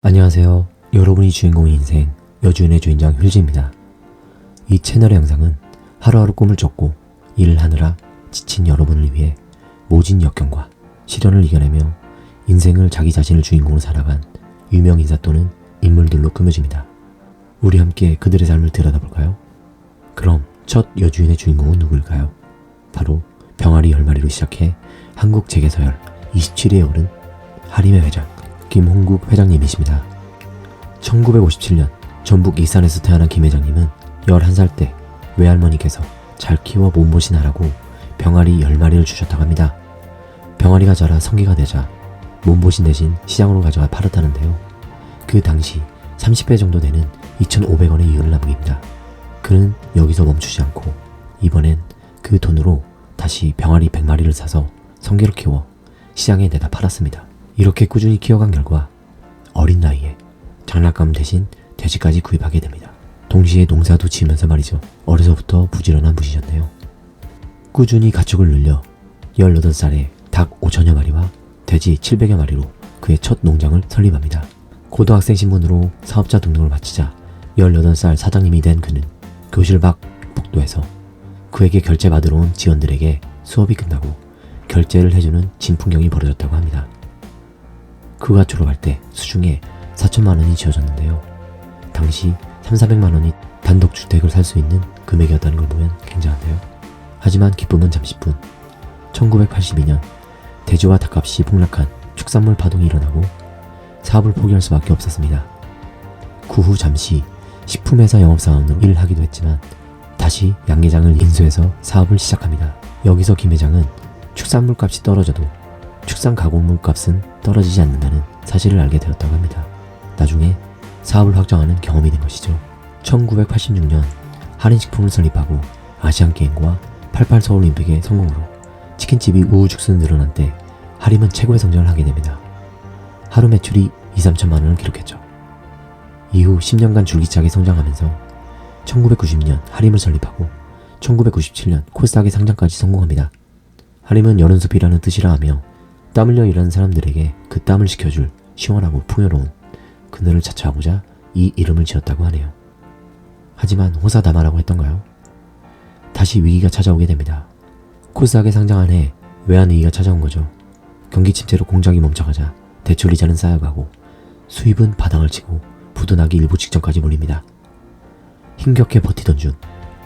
안녕하세요. 여러분이 주인공인 인생 여주인의 주인장 휠즈입니다. 이 채널의 영상은 하루하루 꿈을 쫓고 일을 하느라 지친 여러분을 위해 모진 역경과 시련을 이겨내며 인생을 자기 자신을 주인공으로 살아간 유명 인사 또는 인물들로 꾸며집니다. 우리 함께 그들의 삶을 들여다볼까요? 그럼 첫 여주인의 주인공은 누구일까요? 바로 병아리 10마리로 시작해 한국 재계서열 27위에 오른 하림의 회장 김홍국 회장님이십니다. 1957년 전북 이산에서 태어난 김 회장님은 11살 때 외할머니께서 잘 키워 몸보신하라고 병아리 10마리를 주셨다고 합니다. 병아리가 자라 성기가 되자 몸보신 대신 시장으로 가져가 팔았다는데요. 그 당시 30배 정도 되는 2,500원의 이윤을 남깁니다. 그는 여기서 멈추지 않고 이번엔 그 돈으로 다시 병아리 100마리를 사서 성게를 키워 시장에 내다 팔았습니다. 이렇게 꾸준히 키워간 결과 어린 나이에 장난감 대신 돼지까지 구입하게 됩니다. 동시에 농사도 지으면서 말이죠. 어려서부터 부지런한 분이셨네요. 꾸준히 가축을 늘려 18살에 닭 5천여 마리와 돼지 700여 마리로 그의 첫 농장을 설립합니다. 고등학생 신분으로 사업자 등록을 마치자 18살 사장님이 된 그는 교실 밖 복도에서 그에게 결제받으러 온 직원들에게 수업이 끝나고 결제를 해주는 진풍경이 벌어졌다고 합니다. 그가 졸업할 때 수중에 4천만 원이 지어졌는데요. 당시 3,400만 원이 단독주택을 살 수 있는 금액이었다는 걸 보면 굉장한데요. 하지만 기쁨은 잠시뿐. 1982년 돼지와 닭값이 폭락한 축산물 파동이 일어나고 사업을 포기할 수밖에 없었습니다. 그 후 잠시 식품회사 영업사원으로 일을 하기도 했지만 다시 양계장을 인수해서 사업을 시작합니다. 여기서 김 회장은 축산물 값이 떨어져도 축산 가공물 값은 떨어지지 않는다는 사실을 알게 되었다고 합니다. 나중에 사업을 확장하는 경험이 된 것이죠. 1986년 할인식품을 설립하고 아시안게임과 88 서울올림픽의 성공으로 치킨집이 우후죽순 늘어난 때 하림은 최고의 성장을 하게 됩니다. 하루 매출이 2-3천만 원을 기록했죠. 이후 10년간 줄기차게 성장하면서 1990년 하림을 설립하고 1997년 코스닥의 상장까지 성공합니다. 하림은 여른숲이라는 뜻이라 하며 땀 흘려 일하는 사람들에게 그 땀을 식혀줄 시원하고 풍요로운 그늘을 자처하고자 이 이름을 지었다고 하네요. 하지만 호사다마라고 했던가요? 다시 위기가 찾아오게 됩니다. 코스닥에 상장한 해 외환위기가 찾아온 거죠. 경기 침체로 공장이 멈춰가자 대출 이자는 쌓여가고 수입은 바닥을 치고 부도나기 일부 직전까지 몰립니다. 힘겹게 버티던 중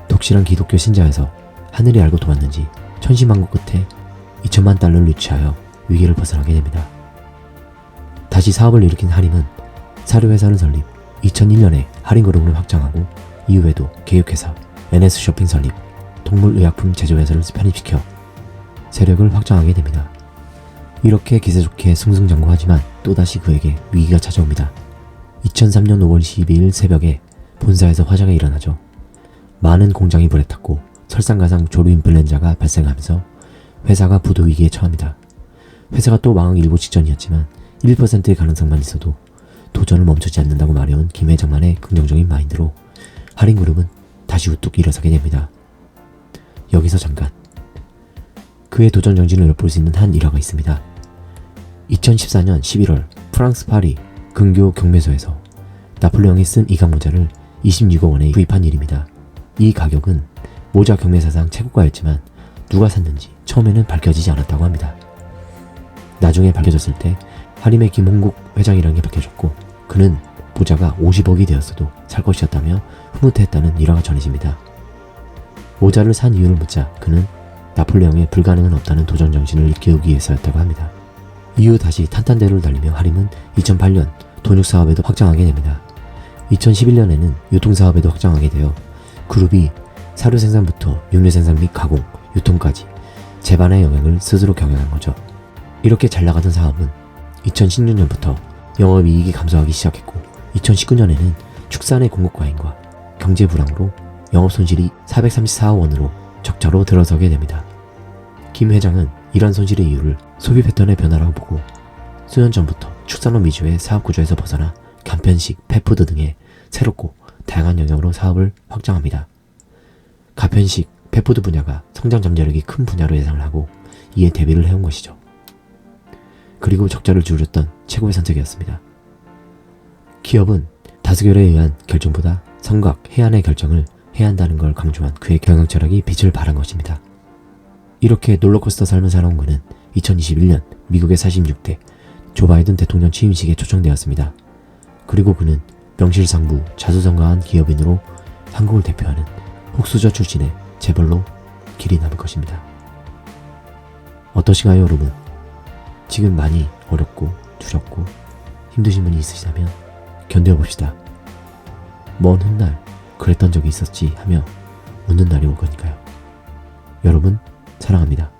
독실한 기독교 신자에서 하늘이 알고 도왔는지 천신만고 끝에 2천만 달러를 유치하여 위기를 벗어나게 됩니다. 다시 사업을 일으킨 하림은 사료회사를 설립, 2001년에 하림그룹을 확장하고 이후에도 개육회사, NS쇼핑 설립, 동물의약품 제조회사를 편입시켜 세력을 확장하게 됩니다. 이렇게 기세 좋게 승승장구하지만 또다시 그에게 위기가 찾아옵니다. 2003년 5월 12일 새벽에 본사에서 화재가 일어나죠. 많은 공장이 불에 탔고 설상가상 조류 인플루엔자가 발생하면서 회사가 부도 위기에 처합니다. 회사가 또 망하기 일보 직전이었지만 1%의 가능성만 있어도 도전을 멈추지 않는다고 말해온 김 회장만의 긍정적인 마인드로 하림그룹은 다시 우뚝 일어서게 됩니다. 여기서 잠깐 그의 도전 정신을 엿볼 수 있는 한 일화가 있습니다. 2014년 11월 프랑스 파리 근교 경매소에서 나폴레옹이 쓴 이강 모자를 26억 원에 구입한 일입니다. 이 가격은 모자 경매사상 최고가였지만 누가 샀는지 처음에는 밝혀지지 않았다고 합니다. 나중에 밝혀졌을 때 하림의 김홍국 회장이라는 게 밝혀졌고 그는 모자가 50억이 되었어도 살 것이었다며 흐뭇해했다는 일화가 전해집니다. 모자를 산 이유를 묻자 그는 나폴레옹의 불가능은 없다는 도전 정신을 일깨우기 위해서였다고 합니다. 이후 다시 탄탄대로를 달리며 하림은 2008년 돈육사업에도 확장하게 됩니다. 2011년에는 유통사업에도 확장하게 되어 그룹이 사료 생산부터 육류 생산 및 가공, 유통까지 제반의 영역을 스스로 경영한 거죠. 이렇게 잘 나가던 사업은 2016년부터 영업이익이 감소하기 시작했고 2019년에는 축산의 공급 과잉과 경제 불황으로 영업손실이 434억 원으로 적자로 들어서게 됩니다. 김 회장은 이런 손실의 이유를 소비 패턴의 변화라고 보고 수년 전부터 축산업 위주의 사업 구조에서 벗어나 간편식, 펫푸드 등의 새롭고 다양한 영역으로 사업을 확장합니다. 간편식, 펫푸드 분야가 성장 잠재력이 큰 분야로 예상을 하고 이에 대비를 해온 것이죠. 그리고 적자를 줄였던 최고의 선택이었습니다. 기업은 다수결에 의한 결정보다 성각, 해안의 결정을 해야 한다는 걸 강조한 그의 경영 철학이 빛을 발한 것입니다. 이렇게 롤러코스터 삶을 살아온 그는 2021년 미국의 46대 조 바이든 대통령 취임식에 초청되었습니다. 그리고 그는 명실상부 자수성가한 기업인으로 한국을 대표하는 흑수저 출신의 재벌로 길이 남을 것입니다. 어떠신가요, 여러분? 지금 많이 어렵고 두렵고 힘드신 분이 있으시다면 견뎌봅시다. 먼 훗날 그랬던 적이 있었지 하며 웃는 날이 올 거니까요. 여러분 사랑합니다.